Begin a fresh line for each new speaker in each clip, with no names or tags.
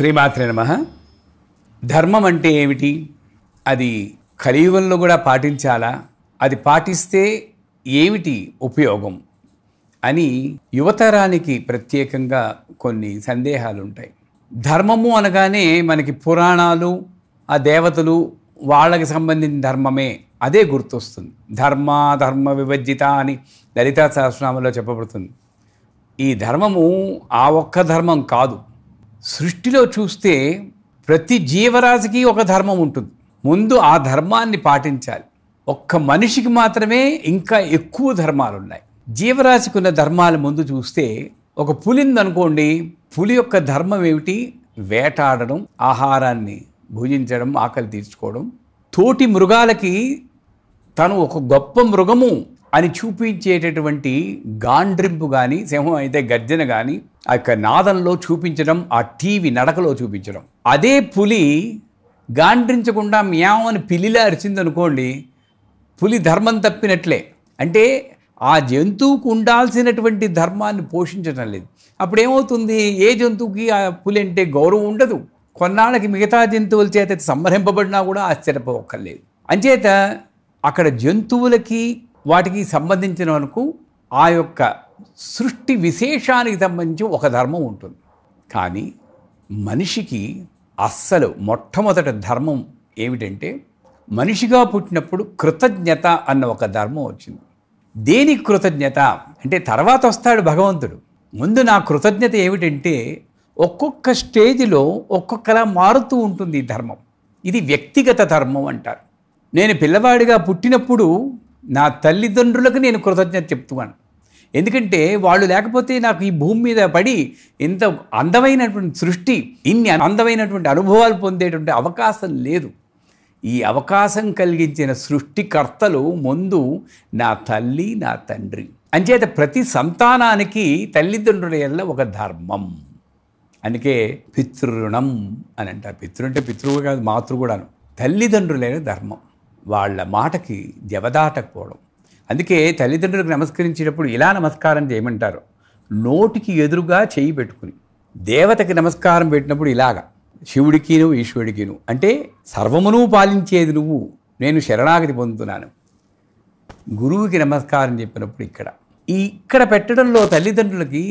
శ్రీమాత్రే నమః. ధర్మం అంటే ఏమిటి? అది కలియుగంలో కూడా పాటించాలా? అది పాటిస్తే ఏమిటి ఉపయోగం అని యువతరానికి ప్రత్యేకంగా కొన్ని సందేహాలు ఉంటాయి. ధర్మము అనగానే మనకి పురాణాలు, ఆ దేవతలు, వాళ్ళకి సంబంధించిన ధర్మమే అదే గుర్తొస్తుంది. ధర్మ విభజిత అని లలితా సహస్రనామంలో చెప్పబడుతుంది. ఈ ధర్మము ఆ ఒక్క ధర్మం కాదు. సృష్టిలో చూస్తే ప్రతి జీవరాశికి ఒక ధర్మం ఉంటుంది. ముందు ఆ ధర్మాన్ని పాటించాలి. ఒక్క మనిషికి మాత్రమే ఇంకా ఎక్కువ ధర్మాలు ఉన్నాయి. జీవరాశికి ఉన్న ధర్మాలు ముందు చూస్తే, ఒక పులి ఉందనుకోండి, పులి యొక్క ధర్మం ఏమిటి? వేటాడడం, ఆహారాన్ని భుజించడం, ఆకలి తీర్చుకోవడం. తోటి మృగాలకి తను ఒక గొప్ప మృగము అని చూపించేటటువంటి గాండ్రింపు కానీ, సింహం అయితే గర్జన కానీ, ఆ యొక్క నాదంలో చూపించడం, ఆ టీవీ నడకలో చూపించడం. అదే పులి గాండ్రించకుండా మ్యావ్ అని పిల్లిలా అరిచిందనుకోండి, పులి ధర్మం తప్పినట్లే. అంటే ఆ జంతువుకు ఉండాల్సినటువంటి ధర్మాన్ని పోషించడం లేదు. అప్పుడు ఏమవుతుంది? ఏ జంతువుకి ఆ పులి అంటే గౌరవం ఉండదు. కొన్నాళ్ళకి మిగతా జంతువుల చేత సంహరింపబడినా కూడా ఆశ్చర్యపోక్కర్లేదు. అంచేత అక్కడ జంతువులకి వాటికి సంబంధించిన వరకు ఆ యొక్క సృష్టి విశేషానికి సంబంధించి ఒక ధర్మం ఉంటుంది. కానీ మనిషికి అస్సలు మొట్టమొదటి ధర్మం ఏమిటంటే, మనిషిగా పుట్టినప్పుడు కృతజ్ఞత అన్న ఒక ధర్మం వచ్చింది. దేనికి కృతజ్ఞత అంటే, తర్వాత వస్తాడు భగవంతుడు. ముందు నా కృతజ్ఞత ఏమిటంటే, ఒక్కొక్క స్టేజ్లో ఒక్కొక్కలా మారుతూ ఉంటుంది ఈ ధర్మం. ఇది వ్యక్తిగత ధర్మం అంటారు. నేను పిల్లవాడిగా పుట్టినప్పుడు నా తల్లిదండ్రులకు నేను కృతజ్ఞత చెప్తున్నాను. ఎందుకంటే వాళ్ళు లేకపోతే నాకు ఈ భూమి మీద పడి ఇంత అందమైనటువంటి సృష్టి, ఇన్ని అందమైనటువంటి అనుభవాలు పొందేటువంటి అవకాశం లేదు. ఈ అవకాశం కలిగించిన సృష్టికర్తలు ముందు నా తల్లి, నా తండ్రి. అంచేత ప్రతి సంతానానికి తల్లిదండ్రుల వల్ల ఒక ధర్మం. అందుకే పితృణం అని అంటారు. పితృ అంటే పితృవు కాదు, మాతృ కూడాను. తల్లిదండ్రులైన ధర్మం. వాళ్ళ మాటకి జవదాటకపోవడం. అందుకే తల్లిదండ్రులకు నమస్కరించేటప్పుడు ఇలా నమస్కారం చేయమంటారు, నోటికి ఎదురుగా చేయి పెట్టుకుని. దేవతకి నమస్కారం పెట్టినప్పుడు ఇలాగా, శివుడికిను ఈశ్వరుడికిను. అంటే సర్వమును పాలించేది నువ్వు, నేను శరణాగతి పొందుతున్నాను. గురువుకి నమస్కారం చెప్పినప్పుడు ఇక్కడ పెట్టడంలో తల్లిదండ్రులకి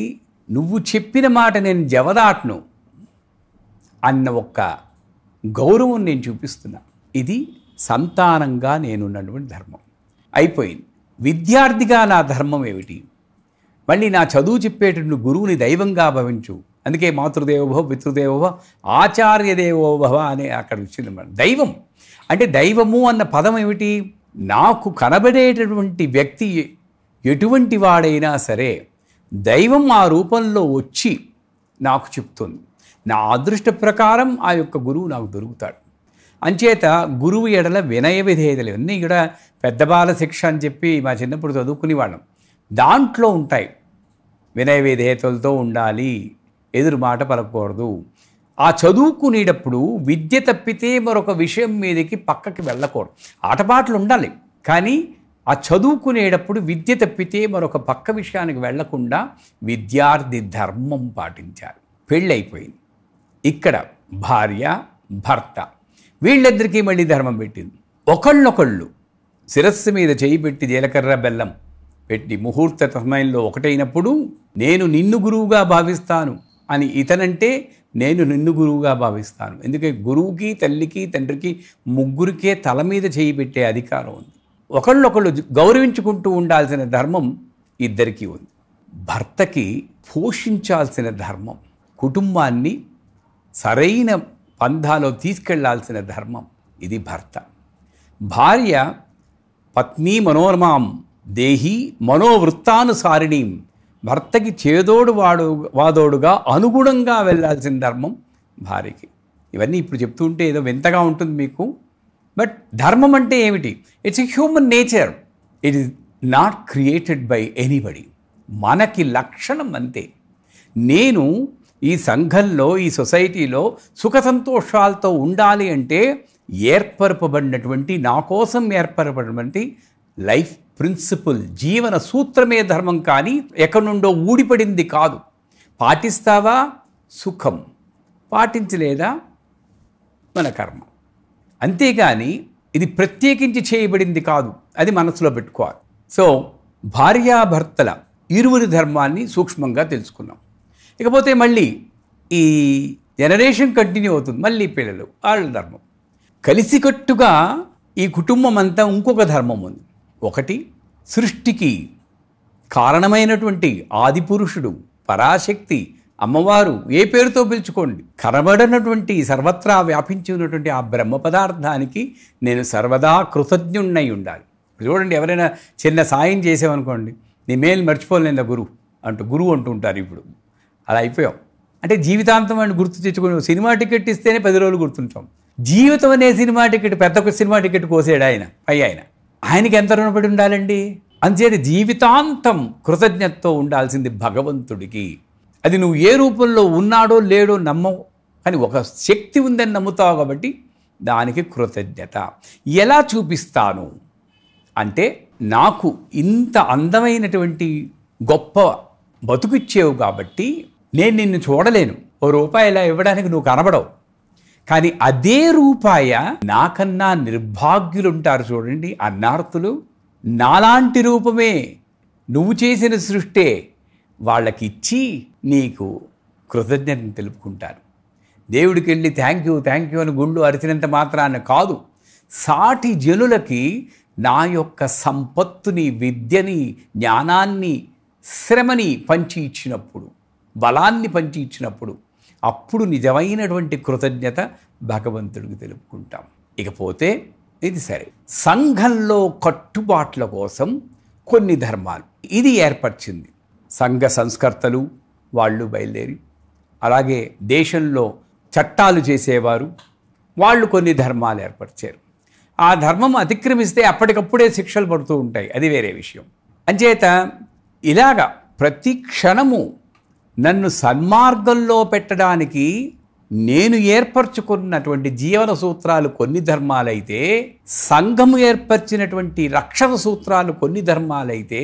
నువ్వు చెప్పిన మాట నేను జవదాటను అన్న ఒక్క గౌరవం నేను చూపిస్తున్నా. ఇది సంతానంగా నేనున్నటువంటి ధర్మం అయిపోయింది. విద్యార్థిగా నా ధర్మం ఏమిటి? మళ్ళీ నా చదువు చెప్పేటటువంటి గురువుని దైవంగా భావించు. అందుకే మాతృదేవోభవ, పితృదేవోభవ, ఆచార్యదేవోభవ అనే అక్కడ వచ్చింది. దైవం అంటే, దైవము అన్న పదం ఏమిటి? నాకు కనబడేటటువంటి వ్యక్తి ఎటువంటి వాడైనా సరే దైవం ఆ రూపంలో వచ్చి నాకు చెప్తుంది. నా అదృష్ట ప్రకారం ఆ యొక్క గురువు నాకు దొరుకుతాడు. అంచేత గురువు ఎడల వినయ విధేయతలు ఇవన్నీ కూడా పెద్ద బాల శిక్ష అని చెప్పి మా చిన్నప్పుడు చదువుకునే వాళ్ళం. దాంట్లో ఉంటాయి. వినయ విధేయతలతో ఉండాలి, ఎదురు మాట పలకూడదు. ఆ చదువుకునేటప్పుడు విద్య తప్పితే మరొక విషయం మీదకి పక్కకి వెళ్ళకూడదు. ఆటపాటలు ఉండాలి, కానీ ఆ చదువుకునేటప్పుడు విద్య తప్పితే మరొక పక్క విషయానికి వెళ్లకుండా విద్యార్థి ధర్మం పాటించాలి. పెళ్ళైపోయింది. ఇక్కడ భార్య, భర్త వీళ్ళిద్దరికీ మళ్ళీ ధర్మం పెట్టింది. ఒకళ్ళొకళ్ళు శిరస్సు మీద చేయి పెట్టి జీలకర్ర బెల్లం పెట్టి ముహూర్త సమయంలో ఒకటైనప్పుడు, నేను నిన్ను గురువుగా భావిస్తాను అని ఇతనంటే, నేను నిన్ను గురువుగా భావిస్తాను. ఎందుకంటే గురువుకి, తల్లికి, తండ్రికి ముగ్గురికే తల మీద చేయి పెట్టే అధికారం ఉంది. ఒకళ్ళొకళ్ళు గౌరవించుకుంటూ ఉండాల్సిన ధర్మం ఇద్దరికీ ఉంది. భర్తకి పోషించాల్సిన ధర్మం, కుటుంబాన్ని సరైన పంధాలో తీసుకెళ్లాల్సిన ధర్మం, ఇది భర్త. భార్య పత్ని మనోరమాం దేహి మనోవృత్తానుసారిణీం, భర్తకి చేదోడు వాదోడుగా అనుగుణంగా వెళ్ళాల్సిన ధర్మం భార్యకి. ఇవన్నీ ఇప్పుడు చెప్తుంటే ఏదో వింతగా ఉంటుంది మీకు. బట్ ధర్మం అంటే ఏమిటి? It's a human nature. It is not created by anybody. మనకి లక్షణం అంతే. నేను ఈ సంఘంలో, ఈ సొసైటీలో సుఖ సంతోషాలతో ఉండాలి అంటే ఏర్పరపబడినటువంటి, నా కోసం ఏర్పరపడినటువంటి లైఫ్ ప్రిన్సిపల్, జీవన సూత్రమే ధర్మం. కానీ ఎక్కడి నుండో ఊడిపడింది కాదు. పాటిస్తావా సుఖం, పాటించలేదా మన కర్మ. అంతేగాని ఇది ప్రత్యేకించి చేయబడింది కాదు, అది మనసులో పెట్టుకోవాలి. సో భార్యాభర్తల ఇరువురి ధర్మాన్ని సూక్ష్మంగా తెలుసుకున్నాం. ఇకపోతే మళ్ళీ ఈ జనరేషన్ కంటిన్యూ అవుతుంది, మళ్ళీ పిల్లలు వాళ్ళ ధర్మం. కలిసికట్టుగా ఈ కుటుంబం అంతా ఇంకొక ధర్మం ఉంది. ఒకటి, సృష్టికి కారణమైనటువంటి ఆదిపురుషుడు, పరాశక్తి, అమ్మవారు, ఏ పేరుతో పిలుచుకోండి, కనబడనటువంటి సర్వత్రా వ్యాపించి ఉన్నటువంటి ఆ బ్రహ్మ పదార్థానికి నేను సర్వదా కృతజ్ఞుణ్ణై ఉండాలి. చూడండి, ఎవరైనా చిన్న సాయం చేసామనుకోండి, నీ మేలు మర్చిపోలేదా గురువు అంటూ ఉంటారు. ఇప్పుడు అలా అయిపోయాం. అంటే జీవితాంతం అని గుర్తు తెచ్చుకుని సినిమా టికెట్ ఇస్తేనే 10 రోజులు గుర్తుంటాం. జీవితం అనే సినిమా టికెట్, పెద్ద సినిమా టికెట్ కోసాడు ఆయనకి ఎంత రుణపడి ఉండాలండి. అంతేది జీవితాంతం కృతజ్ఞతతో ఉండాల్సింది భగవంతుడికి. అది నువ్వు ఏ రూపంలో ఉన్నాడో లేడో నమ్మవు, కానీ ఒక శక్తి ఉందని నమ్ముతావు కాబట్టి దానికి కృతజ్ఞత. ఎలా చూపిస్తాను అంటే, నాకు ఇంత అందమైనటువంటి గొప్ప బతుకిచ్చేవు కాబట్టి నేను నిన్ను చూడలేను, ఓ రూపాయి ఇలా ఇవ్వడానికి నువ్వు కనబడవు, కానీ అదే రూపాయ నాకన్నా నిర్భాగ్యులుంటారు చూడండి, అన్నార్తులు, నాలాంటి రూపమే నువ్వు చేసిన సృష్టే వాళ్ళకి ఇచ్చి నీకు కృతజ్ఞతను తెలుపుకుంటారు. దేవుడికి వెళ్ళి థ్యాంక్ యూ అని గుండు అరిచినంత మాత్రాన కాదు, సాటి జనులకి నా యొక్క సంపత్తుని, విద్యని, జ్ఞానాన్ని, శ్రమని పంచి ఇచ్చినప్పుడు, బలాన్ని పంచి ఇచ్చినప్పుడు, అప్పుడు నిజమైనటువంటి కృతజ్ఞత భగవంతుడికి తెలుపుకుంటాం. ఇకపోతే ఇది సరే, సంఘంలో కట్టుబాట్ల కోసం కొన్ని ధర్మాలు ఇది ఏర్పరిచింది. సంఘ సంస్కర్తలు వాళ్ళు బయలుదేరి, అలాగే దేశంలో చట్టాలు చేసేవారు వాళ్ళు కొన్ని ధర్మాలు ఏర్పరిచారు. ఆ ధర్మం అతిక్రమిస్తే అప్పటికప్పుడే శిక్షలు పడుతూ ఉంటాయి, అది వేరే విషయం. అంచేత ఇలాగా ప్రతి క్షణము నన్ను సన్మార్గంలో పెట్టడానికి నేను ఏర్పరచుకున్నటువంటి జీవన సూత్రాలు కొన్ని ధర్మాలైతే, సంఘము ఏర్పరిచినటువంటి రక్షణ సూత్రాలు కొన్ని ధర్మాలైతే,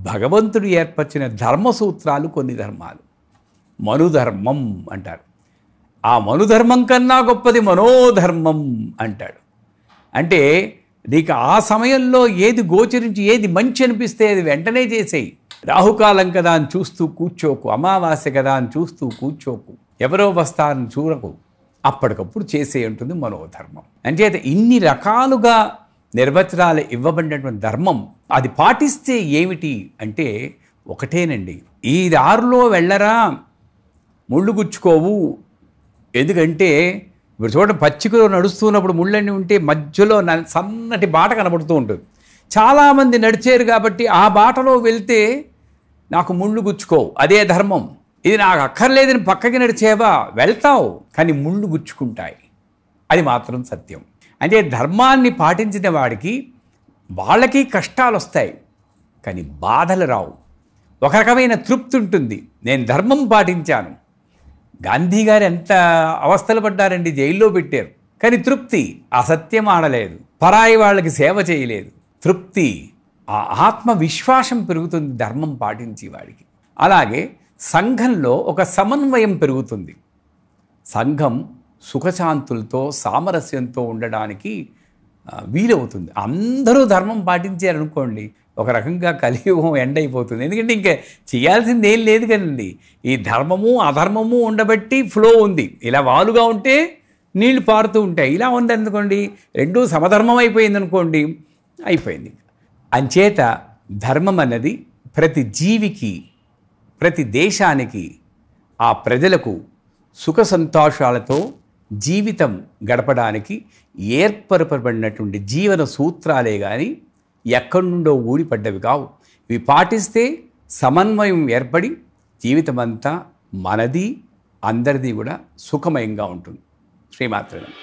భగవంతుడు ఏర్పరిచిన ధర్మ సూత్రాలు కొన్ని ధర్మాలు. మనుధర్మం అంటారు. ఆ మనుధర్మం కన్నా గొప్పది మనోధర్మం అంటాడు. అంటే నీకు ఆ సమయంలో ఏది గోచరించి, ఏది మంచి అనిపిస్తే అది వెంటనే చేసేయి. రాహుకాలం కదా అని చూస్తూ కూర్చోకు, అమావాస్య కదా అని చూస్తూ కూర్చోకు, ఎవరో వస్తారని చూడకు, అప్పటికప్పుడు చేసే ఉంటుంది మనోధర్మం. అంచేత ఇన్ని రకాలుగా నిర్వచనాలు ఇవ్వబడినటువంటి ధర్మం అది పాటిస్తే ఏమిటి అంటే ఒకటేనండి, ఈ దారిలో వెళ్ళరా, ముళ్ళు గుచ్చుకోవు. ఎందుకంటే ఇప్పుడు చూడండి, పచ్చికలో నడుస్తున్నప్పుడు ముళ్ళన్నీ ఉంటే మధ్యలో సన్నటి బాట కనబడుతూ ఉంటుంది. చాలామంది నడిచారు కాబట్టి ఆ బాటలో వెళ్తే నాకు ముళ్ళు గుచ్చుకోవు, అదే ధర్మం. ఇది నాకు అక్కర్లేదని పక్కకి నడిచేవా, వెళ్తావు కానీ ముళ్ళు గుచ్చుకుంటాయి, అది మాత్రం సత్యం. అంటే ధర్మాన్ని పాటించిన వాడికి వాళ్ళకి కష్టాలు వస్తాయి కానీ బాధలు రావు. ఒక రకమైన తృప్తి ఉంటుంది, నేను ధర్మం పాటించాను. గాంధీ గారు ఎంత అవస్థలు పడ్డారండి, జైల్లో పెట్టారు, కానీ తృప్తి. అసత్యం ఆడలేదు, పరాయి వాళ్ళకి సేవ చేయలేదు, తృప్తి. ఆ ఆత్మవిశ్వాసం పెరుగుతుంది ధర్మం పాటించి వాడికి. అలాగే సంఘంలో ఒక సమన్వయం పెరుగుతుంది. సంఘం సుఖశాంతులతో, సామరస్యంతో ఉండడానికి వీలవుతుంది. అందరూ ధర్మం పాటించారనుకోండి, ఒక రకంగా కలియుగం ఎండ్ అయిపోతుంది. ఎందుకంటే ఇంకా చేయాల్సింది ఏం లేదు కదండి. ఈ ధర్మము అధర్మము ఉండబట్టి ఫ్లో ఉంది. ఇలా వాలుగా ఉంటే నీళ్లు పారుతూ ఉంటాయి, ఇలా ఉందనుకోండి రెండూ సమధర్మం అయిపోయింది అనుకోండి, అయిపోయింది. అంచేత ధర్మం అన్నది ప్రతి జీవికి, ప్రతి దేశానికి, ఆ ప్రజలకు సుఖ సంతోషాలతో జీవితం గడపడానికి ఏర్పరపబడినటువంటి జీవన సూత్రాలే కానీ ఎక్కడి నుండో ఊడిపడ్డవి కావు. ఇవి పాటిస్తే సమన్వయం ఏర్పడి జీవితమంతా మనది, అందరిది కూడా సుఖమయంగా ఉంటుంది. శ్రీమాత్రే నమః.